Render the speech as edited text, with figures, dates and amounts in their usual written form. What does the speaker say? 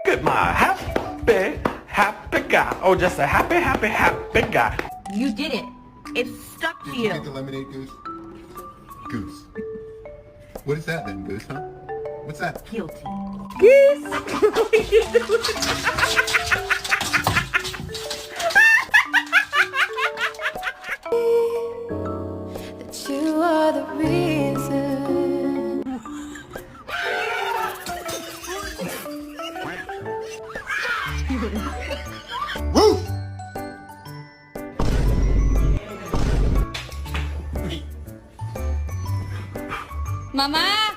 Get my happy guy. Oh, just a happy guy. You did it. It's stuck to Did you you. get the lemonade, Goose? Goose. What is that then, Goose, huh? What's that? Guilty. That you are the reason. Woo! Mama!